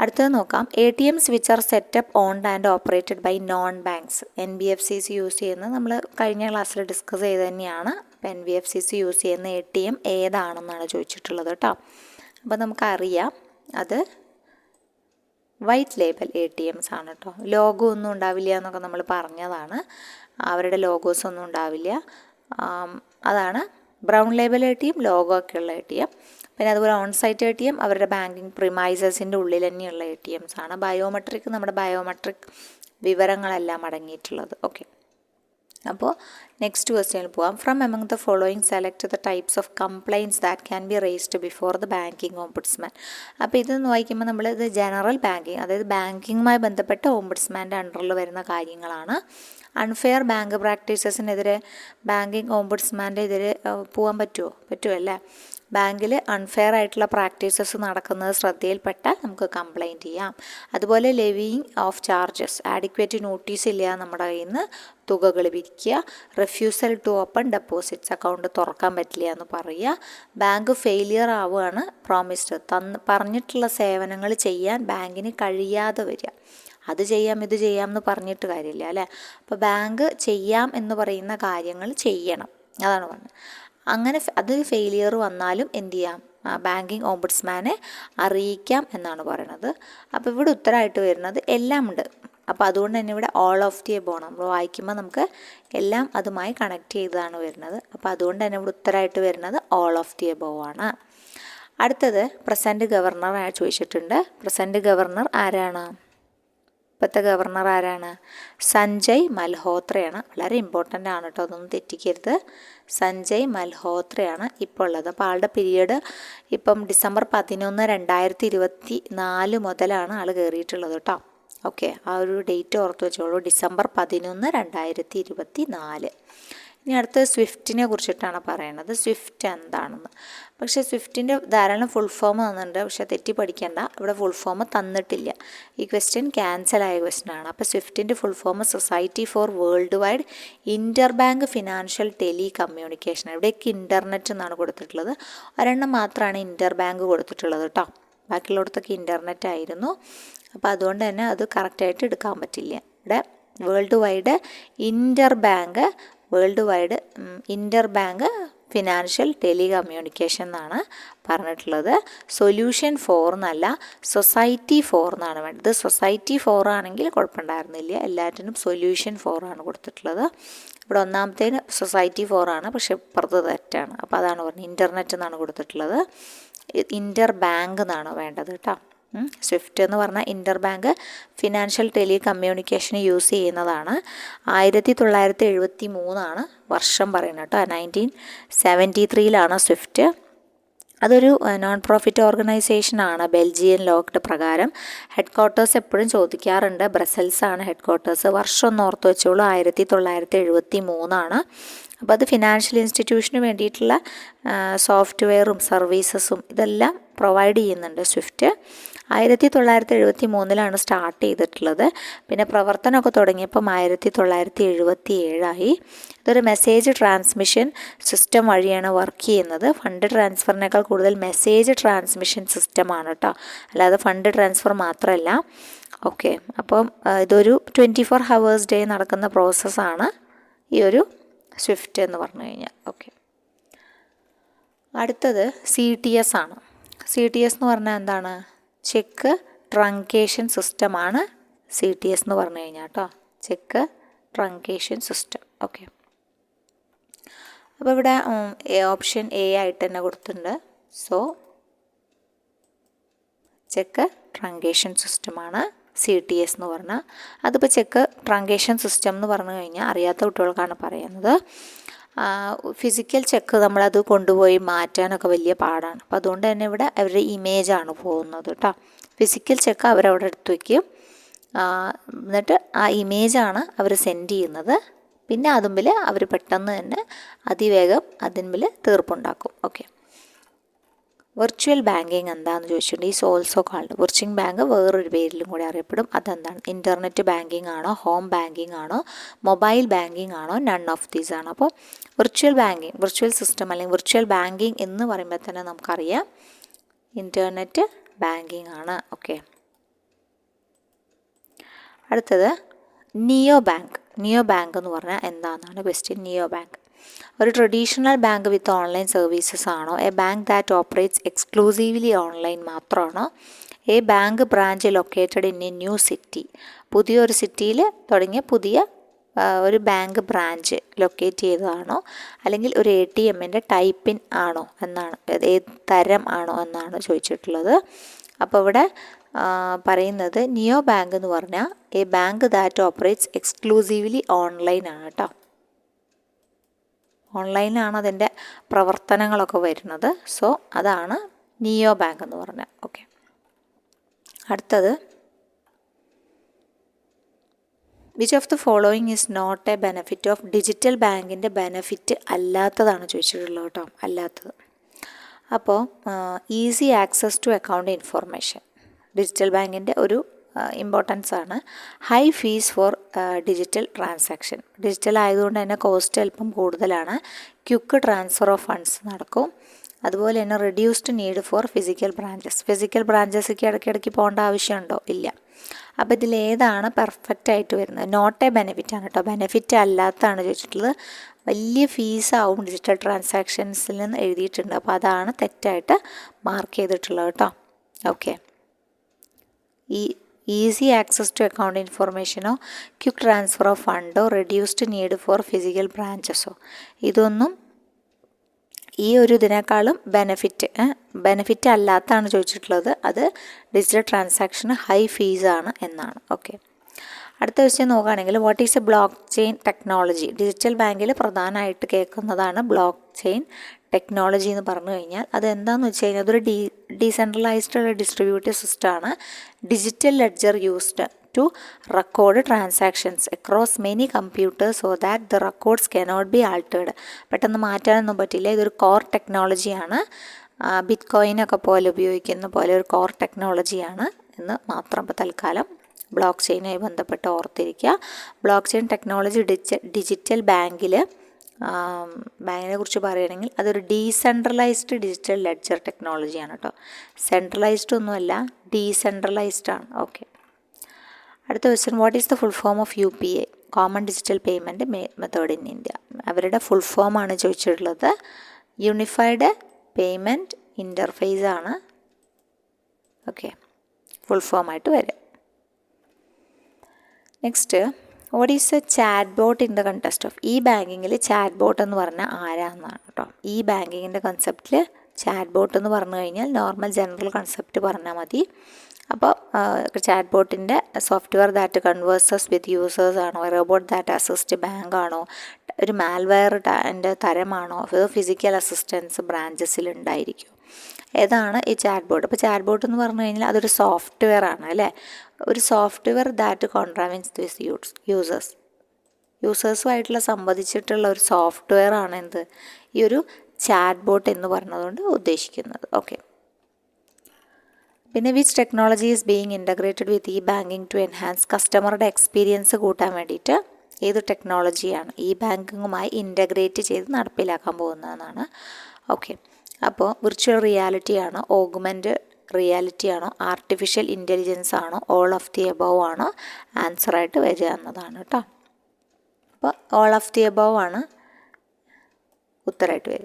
അടുത്തത് നോക്കാം. ATMs which are set up owned and operated by non banks. NBFCs use ചെയ്യുന്നത് നമ്മൾ കഴിഞ്ഞ ക്ലാസ്സിൽ ഡിസ്കസ് ചെയ്ത് തന്നെയാണ്. അപ്പോൾ NBFCs യൂസ് ചെയ്യുന്ന ATM ഏതാണെന്നാണ് ചോദിച്ചിട്ടുള്ളത് കേട്ടോ. അപ്പോൾ നമുക്കറിയാം അത് വൈറ്റ് ലേബൽ ATMs ആണ് കേട്ടോ. ലോഗോ ഒന്നും ഉണ്ടാവില്ല എന്നൊക്കെ നമ്മൾ പറഞ്ഞതാണ്. അവരുടെ ലോഗോസ് ഒന്നും ഉണ്ടാവില്ല. അതാണ് ബ്രൗൺ ലേബൽ ATM, ലോഗോ ഒക്കെ ഉള്ള ATM. പിന്നെ അതുപോലെ ഓൺസൈറ്റ് ATM അവരുടെ ബാങ്കിങ് പ്രിമൈസസിൻ്റെ ഉള്ളിൽ തന്നെയുള്ള ATMs ആണ്. ബയോമെട്രിക് നമ്മുടെ ബയോമെട്രിക് വിവരങ്ങളെല്ലാം അടങ്ങിയിട്ടുള്ളത്. ഓക്കെ, അപ്പോൾ നെക്സ്റ്റ് ക്വസ്റ്റ്യനിൽ പോകാം. From among the following select the types of complaints that can be raised before the banking ombudsman. അപ്പോൾ ഇതെന്ന് വായിക്കുമ്പോൾ നമ്മൾ ഇത് ജനറൽ ബാങ്കിങ്, അതായത് ബാങ്കിങ്ങുമായി ബന്ധപ്പെട്ട ഓംബുഡ്സ്മാൻ്റെ അണ്ടറിൽ വരുന്ന കാര്യങ്ങളാണ്. അൺഫെയർ ബാങ്ക് പ്രാക്ടീസസിനെതിരെ ബാങ്കിങ് ഓംബുഡ്സ്മാൻ്റെ എതിരെ പോകാൻ പറ്റുമല്ലേ? ബാങ്കിൽ അൺഫെയർ ആയിട്ടുള്ള പ്രാക്ടീസസ് നടക്കുന്നത് ശ്രദ്ധയിൽപ്പെട്ടാൽ നമുക്ക് കംപ്ലയിൻറ്റ് ചെയ്യാം. അതുപോലെ levying of charges, adequate notice ഇല്ല നമ്മുടെ കയ്യിൽ നിന്ന് തുകകൾ പിരിക്കുക. Refusal to open deposits, account തുറക്കാൻ പറ്റില്ല എന്ന് പറയുക. ബാങ്ക് ഫെയിലിയർ ആവുകയാണ്, പ്രോമിസ്ഡ് പറഞ്ഞിട്ടുള്ള സേവനങ്ങൾ ചെയ്യാൻ ബാങ്കിന് കഴിയാതെ വരിക. അത് ചെയ്യാം ഇത് ചെയ്യാം എന്ന് പറഞ്ഞിട്ട് കാര്യമില്ല അല്ലേ. അപ്പോൾ ബാങ്ക് ചെയ്യാം എന്ന് പറയുന്ന കാര്യങ്ങൾ ചെയ്യണം, അതാണ് പറഞ്ഞത്. അങ്ങനെ അത് ഫെയിലിയർ വന്നാലും എന്ത് ചെയ്യാം, ബാങ്കിങ് ഓംബുഡ്സ്മാനെ അറിയിക്കാം എന്നാണ് പറയുന്നത്. അപ്പോൾ ഇവിടെ ഉത്തരമായിട്ട് വരുന്നത് എല്ലാം ഉണ്ട്. അപ്പോൾ അതുകൊണ്ട് തന്നെ ഇവിടെ ഓൾ ഓഫ് ദി എബോവ് ആണ്. നമ്മൾ വായിക്കുമ്പോൾ നമുക്ക് എല്ലാം അതുമായി കണക്ട് ചെയ്താണ് വരുന്നത്. അപ്പോൾ അതുകൊണ്ട് തന്നെ ഇവിടെ ഉത്തരമായിട്ട് വരുന്നത് ഓൾ ഓഫ് ദി എബോവ് ആണ്. അടുത്തത് പ്രസൻറ്റ് ഗവർണർ ചോദിച്ചിട്ടുണ്ട്. പ്രസൻറ്റ് ഗവർണർ ആരാണ്? ഇപ്പോഴത്തെ ഗവർണർ ആരാണ്? സഞ്ജയ് മൽഹോത്രയാണ്. വളരെ ഇമ്പോർട്ടൻ്റ് ആണ് കേട്ടോ, അതൊന്നും തെറ്റിക്കരുത്. സഞ്ജയ് മൽഹോത്രയാണ് ഇപ്പോൾ ഉള്ളത്. അപ്പോൾ ആളുടെ പീരീഡ് ഇപ്പം ഡിസംബർ 11, 2024 മുതലാണ് ആൾ കയറിയിട്ടുള്ളത് കേട്ടോ. ഓക്കെ, ആ ഒരു ഡേറ്റ് ഓർത്ത് വെച്ചോളൂ, ഡിസംബർ 11, 2024. ഇനി അടുത്ത സ്വിഫ്റ്റിനെ കുറിച്ചിട്ടാണ് പറയുന്നത്. സ്വിഫ്റ്റ് എന്താണെന്ന്. പക്ഷേ സ്വിഫ്റ്റിൻ്റെ ധാരാളം ഫുൾ ഫോം തന്നിട്ടുണ്ട്, പക്ഷേ തെറ്റി പഠിക്കേണ്ട, ഇവിടെ ഫുൾ ഫോം തന്നിട്ടില്ല. ഈ ക്വസ്റ്റ്യൻ ക്യാൻസലായ ക്വസ്റ്റ്യനാണ്. അപ്പോൾ സ്വിഫ്റ്റിൻ്റെ full form society for world wide inter bank financial telecommunication. ഇവിടേക്ക് ഇൻ്റർനെറ്റ് എന്നാണ് കൊടുത്തിട്ടുള്ളത്. ഒരെണ്ണം മാത്രമാണ് ഇൻ്റർ ബാങ്ക് കൊടുത്തിട്ടുള്ളത് കേട്ടോ, ബാക്കിയുള്ളിടത്തൊക്കെ ഇൻ്റർനെറ്റ് ആയിരുന്നു. അപ്പോൾ അതുകൊണ്ട് തന്നെ അത് കറക്റ്റായിട്ട് എടുക്കാൻ പറ്റില്ല. ഇവിടെ world wide inter bank financial tele communication എന്നാണ് പറഞ്ഞിട്ടുള്ളത്. സൊല്യൂഷൻ 4 എന്നല്ല, സൊസൈറ്റി 4 എന്നാണ് വേണ്ടത്. സൊസൈറ്റി 4 ആണെങ്കിൽ കുഴപ്പമുണ്ടായിരുന്നില്ല, എല്ലാറ്റിനും സൊല്യൂഷൻ 4 ആണ് കൊടുത്തിട്ടുള്ളത്. ഇവിടെ ഒന്നാമത്തേന് സൊസൈറ്റി 4 ആണ്, പക്ഷെ ഇപ്പുറത്ത് തെറ്റാണ്. അപ്പോൾ അതാണ് പറഞ്ഞത്, ഇൻ്റർനെറ്റ് എന്നാണ് കൊടുത്തിട്ടുള്ളത്. ഇൻ്റർ ബാങ്ക് എന്നാണ് വേണ്ടത് കേട്ടോ. സ്വിഫ്റ്റ് എന്ന് പറഞ്ഞാൽ ഇൻ്റർ ബാങ്ക് ഫിനാൻഷ്യൽ ടെലി കമ്മ്യൂണിക്കേഷന് യൂസ് ചെയ്യുന്നതാണ്. 1973 വർഷം പറയുന്നത് കേട്ടോ. 1973 സ്വിഫ്റ്റ്. അതൊരു നോൺ പ്രോഫിറ്റ് ഓർഗനൈസേഷനാണ് ബെൽജിയൻ ലോയുടെ പ്രകാരം. ഹെഡ് ക്വാർട്ടേഴ്സ് എപ്പോഴും ചോദിക്കാറുണ്ട്, ബ്രസൽസാണ് ഹെഡ് ക്വാർട്ടേഴ്സ്. വർഷം ഒന്ന് ഓർത്ത് വെച്ചോളൂ, 1973. അപ്പോൾ അത് ഫിനാൻഷ്യൽ ഇൻസ്റ്റിറ്റ്യൂഷന് വേണ്ടിയിട്ടുള്ള സോഫ്റ്റ്വെയറും സർവീസസും ഇതെല്ലാം പ്രൊവൈഡ് ചെയ്യുന്നുണ്ട് സ്വിഫ്റ്റ്. 1973 സ്റ്റാർട്ട് ചെയ്തിട്ടുള്ളത്. പിന്നെ പ്രവർത്തനമൊക്കെ തുടങ്ങിയപ്പം 1977. ഇതൊരു മെസ്സേജ് ട്രാൻസ്മിഷൻ സിസ്റ്റം വഴിയാണ് വർക്ക് ചെയ്യുന്നത്. ഫണ്ട് ട്രാൻസ്ഫറിനേക്കാൾ കൂടുതൽ മെസ്സേജ് ട്രാൻസ്മിഷൻ സിസ്റ്റമാണ് കേട്ടോ, അല്ലാതെ ഫണ്ട് ട്രാൻസ്ഫർ മാത്രമല്ല. ഓക്കെ, അപ്പം ഇതൊരു 24 hours ഡേ നടക്കുന്ന പ്രോസസ്സാണ് ഈ ഒരു സ്വിഫ്റ്റ് എന്ന് പറഞ്ഞു കഴിഞ്ഞാൽ. ഓക്കെ, അടുത്തത് CTS ആണ്. CTS എന്ന് പറഞ്ഞാൽ എന്താണ്? ചെക്ക് ട്രങ്കേഷൻ സിസ്റ്റമാണ് CTS എന്ന് പറഞ്ഞു കഴിഞ്ഞാൽ കേട്ടോ, ചെക്ക് ട്രങ്കേഷൻ സിസ്റ്റം. ഓക്കെ, അപ്പോൾ ഇവിടെ ഓപ്ഷൻ A ആയിട്ട് തന്നെ കൊടുത്തിട്ടുണ്ട്. സോ ചെക്ക് ട്രങ്കേഷൻ സിസ്റ്റമാണ് CTS എന്ന് പറഞ്ഞാൽ. അതിപ്പോൾ ചെക്ക് ട്രങ്കേഷൻ സിസ്റ്റം എന്ന് പറഞ്ഞു കഴിഞ്ഞാൽ അറിയാത്ത കുട്ടികൾക്കാണ് പറയുന്നത്. ഫിസിക്കൽ ചെക്ക് നമ്മളത് കൊണ്ടുപോയി മാറ്റാനൊക്കെ വലിയ പാടാണ്. അപ്പോൾ അതുകൊണ്ട് തന്നെ ഇവിടെ അവരുടെ ഇമേജാണ് പോകുന്നത് കേട്ടോ. ഫിസിക്കൽ ചെക്ക് അവരവിടെ എടുത്ത് വയ്ക്കും, എന്നിട്ട് ആ ഇമേജാണ് അവർ സെൻഡ് ചെയ്യുന്നത്. പിന്നെ അതുമ്പിൽ അവർ പെട്ടെന്ന് തന്നെ അതിവേഗം അതിന്മേൽ തീർപ്പുണ്ടാക്കും. ഓക്കെ, വെർച്വൽ ബാങ്കിങ് എന്താണെന്ന് ചോദിച്ചിട്ടുണ്ട്. Is also called virtual bank വേറൊരു പേരിലും കൂടി അറിയപ്പെടും. അതെന്താണ്? ഇൻ്റർനെറ്റ് ബാങ്കിങ് ആണോ, ഹോം ബാങ്കിങ് ആണോ, മൊബൈൽ ബാങ്കിങ് ആണോ, നൺ ഓഫ് ദീസ് ആണ്. അപ്പോൾ വെർച്വൽ സിസ്റ്റം അല്ലെങ്കിൽ വെർച്വൽ ബാങ്കിങ് എന്ന് പറയുമ്പോൾ തന്നെ നമുക്കറിയാം ഇൻ്റർനെറ്റ് ബാങ്കിങ് ആണ്. ഓക്കെ, അടുത്തത് നിയോ ബാങ്ക്. നിയോ ബാങ്ക് എന്ന് പറഞ്ഞാൽ എന്താണെന്നാണ് ക്വസ്റ്റ്യൻ. നിയോ ബാങ്ക് ഒരു traditional bank with online services ആണോ? A bank that operates exclusively online മാത്രമാണോ? A bank branch located in a new city, പുതിയൊരു സിറ്റിയിൽ തുടങ്ങിയ പുതിയ ഒരു ബാങ്ക് ബ്രാഞ്ച് ലൊക്കേറ്റ് ചെയ്തതാണോ? അല്ലെങ്കിൽ ഒരു ATMൻ്റെ ടൈപ്പിൻ ആണോ എന്നാണ്, ഏത് തരം ആണോ എന്നാണ് ചോദിച്ചിട്ടുള്ളത്. അപ്പോൾ ഇവിടെ പറയുന്നത് നിയോ ബാങ്ക് എന്ന് പറഞ്ഞാൽ A bank that operates exclusively online ആണ് കേട്ടോ. ഓൺലൈനിലാണ് അതിൻ്റെ പ്രവർത്തനങ്ങളൊക്കെ വരുന്നത്. സോ അതാണ് നിയോ ബാങ്ക് എന്ന് പറഞ്ഞാൽ. ഓക്കെ, അടുത്തത് which of the following is not a benefit of digital ബാങ്കിൻ്റെ ബെനഫിറ്റ് അല്ലാത്തതാണ് ചോദിച്ചിട്ടുള്ളത് കേട്ടോ. അല്ലാത്തത് അപ്പോൾ easy access to account information digital ബാങ്കിൻ്റെ ഒരു ഇമ്പോർട്ടൻസ് ആണ്. High fees for digital transaction, digital ആയതുകൊണ്ട് തന്നെ കോസ്റ്റ് അല്പം കൂടുതലാണ്. ക്വിക്ക് ട്രാൻസ്ഫർ ഓഫ് ഫണ്ട്സ് നടക്കും. അതുപോലെ തന്നെ റെഡ്യൂസ്ഡ് നീഡ് ഫോർ ഫിസിക്കൽ ബ്രാഞ്ചസിലേക്ക് ഇടയ്ക്കിടയ്ക്ക് പോകേണ്ട ആവശ്യമുണ്ടോ? ഇല്ല. അപ്പോൾ ഇതിലേതാണ് പെർഫെക്റ്റ് ആയിട്ട് വരുന്നത്? നോട്ട് എ ബെനിഫിറ്റ് ആണ് കേട്ടോ, ബെനിഫിറ്റ് അല്ലാത്തതാണ് ചോദിച്ചിട്ടുള്ളത്. വലിയ ഫീസാവും ഡിജിറ്റൽ ട്രാൻസാക്ഷൻസിൽ നിന്ന് എഴുതിയിട്ടുണ്ട്. അപ്പോൾ അതാണ് തെറ്റായിട്ട് മാർക്ക് ചെയ്തിട്ടുള്ളത് കേട്ടോ. ഓക്കെ, ഈ ഈസി ആക്സസ് ടു അക്കൗണ്ട് ഇൻഫോർമേഷനോ ക്വിക്ക് ട്രാൻസ്ഫർ ഓഫ് ഫണ്ടോ റെഡ്യൂസ്ഡ് നീഡ് ഫോർ ഫിസിക്കൽ ബ്രാഞ്ചസോ ഇതൊന്നും ഈ ഒരു ഇതിനേക്കാളും ബെനിഫിറ്റ് അല്ലാത്തതാണ് ചോദിച്ചിട്ടുള്ളത്. അത് ഡിജിറ്റൽ ട്രാൻസാക്ഷന് ഹൈ ഫീസാണ് എന്നാണ്. ഓക്കെ, അടുത്ത ക്വസ്റ്റ്യൻ നോക്കുകയാണെങ്കിൽ what is A block chain technology? Digital ബാങ്കിൽ പ്രധാനമായിട്ട് കേൾക്കുന്നതാണ് ബ്ലോക്ക് ചെയിൻ ടെക്നോളജി എന്ന് പറഞ്ഞു കഴിഞ്ഞാൽ അത് എന്താണെന്ന് വെച്ച് കഴിഞ്ഞാൽ അതൊരു ഡീസെൻട്രലൈസ്ഡ് ഡിസ്ട്രിബ്യൂട്ടീവ് സിസ്റ്റമാണ്. Digital ledger used to record transactions across many computers so that the records cannot be altered. പെട്ടെന്ന് മാറ്റാനൊന്നും പറ്റില്ല. ഇതൊരു കോർ ടെക്നോളജിയാണ്. ബിറ്റ് കോയിനൊക്കെ പോലെ ഉപയോഗിക്കുന്ന പോലെ ഒരു കോർ ടെക്നോളജിയാണ് എന്ന് മാത്രം ഇപ്പോൾ തൽക്കാലം ബ്ലോക്ക് ചെയിനുമായി ബന്ധപ്പെട്ട് ഓർത്തിരിക്കുക. ബ്ലോക്ക് ചെയിൻ ടെക്നോളജി ഡിജിറ്റൽ ബാങ്കിനെ കുറിച്ച് പറയുകയാണെങ്കിൽ അതൊരു ഡീസെൻട്രലൈസ്ഡ് ഡിജിറ്റൽ ലെഡ്ജർ ടെക്നോളജിയാണ് കേട്ടോ. സെൻട്രലൈസ്ഡ് ഒന്നുമല്ല, ഡീസെൻട്രലൈസ്ഡ് ആണ്. ഓക്കെ, അടുത്ത question what is the full form of UPI? Common digital payment method in India. അവരുടെ ഫുൾ ഫോമാണ് ചോദിച്ചിട്ടുള്ളത്. യൂണിഫൈഡ് പേയ്മെൻറ്റ് ഇൻ്റർഫേസ് ആണ്. ഓക്കെ, ഫുൾ ഫോമായിട്ട് വരും. Next, what is A chat bot in the contest of? ഈ ബാങ്കിങ്ങിൽ chat bot എന്ന് പറഞ്ഞാൽ ആരാന്നാണ് കേട്ടോ. ഈ ബാങ്കിങ്ങിൻ്റെ കൺസെപ്റ്റിൽ ചാറ്റ് ബോട്ട് എന്ന് പറഞ്ഞു കഴിഞ്ഞാൽ നോർമൽ ജനറൽ കൺസെപ്റ്റ് പറഞ്ഞാൽ മതി. അപ്പോൾ ചാറ്റ് ബോട്ടിൻ്റെ സോഫ്റ്റ്വെയർ ദാറ്റ് കൺവേഴ്സസ് വിത്ത് യൂസേഴ്സ് ആണോ, റോബോട്ട് ദാറ്റ് അസിസ്റ്റ് ബാങ്ക് ആണോ, ഒരു മാൽവെയറിൻ്റെ തരമാണോ, ഫിസിക്കൽ അസിസ്റ്റൻസ് ബ്രാഞ്ചസിൽ ഉണ്ടായിരിക്കും? ഏതാണ് ഈ ചാറ്റ് ബോട്ട്? ഇപ്പോൾ ചാറ്റ് ബോട്ട് എന്ന് പറഞ്ഞു കഴിഞ്ഞാൽ അതൊരു സോഫ്റ്റ്വെയർ ആണ് അല്ലേ. ഒരു സോഫ്റ്റ്വെയർ ദാറ്റ് കോൺട്രാവിൻസ് ദിസ് യൂസേഴ്സുമായിട്ടുള്ള സംബന്ധിച്ചിട്ടുള്ള ഒരു സോഫ്റ്റ്വെയർ ആണ് എന്ത് ഈ ഒരു ചാറ്റ് ബോട്ട് എന്ന് പറഞ്ഞതുകൊണ്ട് ഉദ്ദേശിക്കുന്നത്. ഓക്കെ, പിന്നെ which technology is being integrated with e banking to enhance? കസ്റ്റമറുടെ എക്സ്പീരിയൻസ് കൂട്ടാൻ വേണ്ടിയിട്ട് ഏത് ടെക്നോളജിയാണ് ഇ ബാങ്കിങ്ങുമായി ഇൻ്റഗ്രേറ്റ് ചെയ്ത് നടപ്പിലാക്കാൻ പോകുന്നതെന്നാണ്. ഓക്കെ, അപ്പോൾ വിർച്വൽ റിയാലിറ്റി ആണോ, ഓഗ്മെൻറ്റ് റിയാലിറ്റി ആണോ, ആർട്ടിഫിഷ്യൽ ഇൻ്റലിജൻസ് ആണോ, ഓൾ ഓഫ് ദി എബവ് ആണോ ആൻസറായിട്ട് വരിക എന്നതാണ് കേട്ടോ. അപ്പോൾ ഓൾ ഓഫ് ദി എബവ് ആണ് ഉത്തരമായിട്ട് വരിക.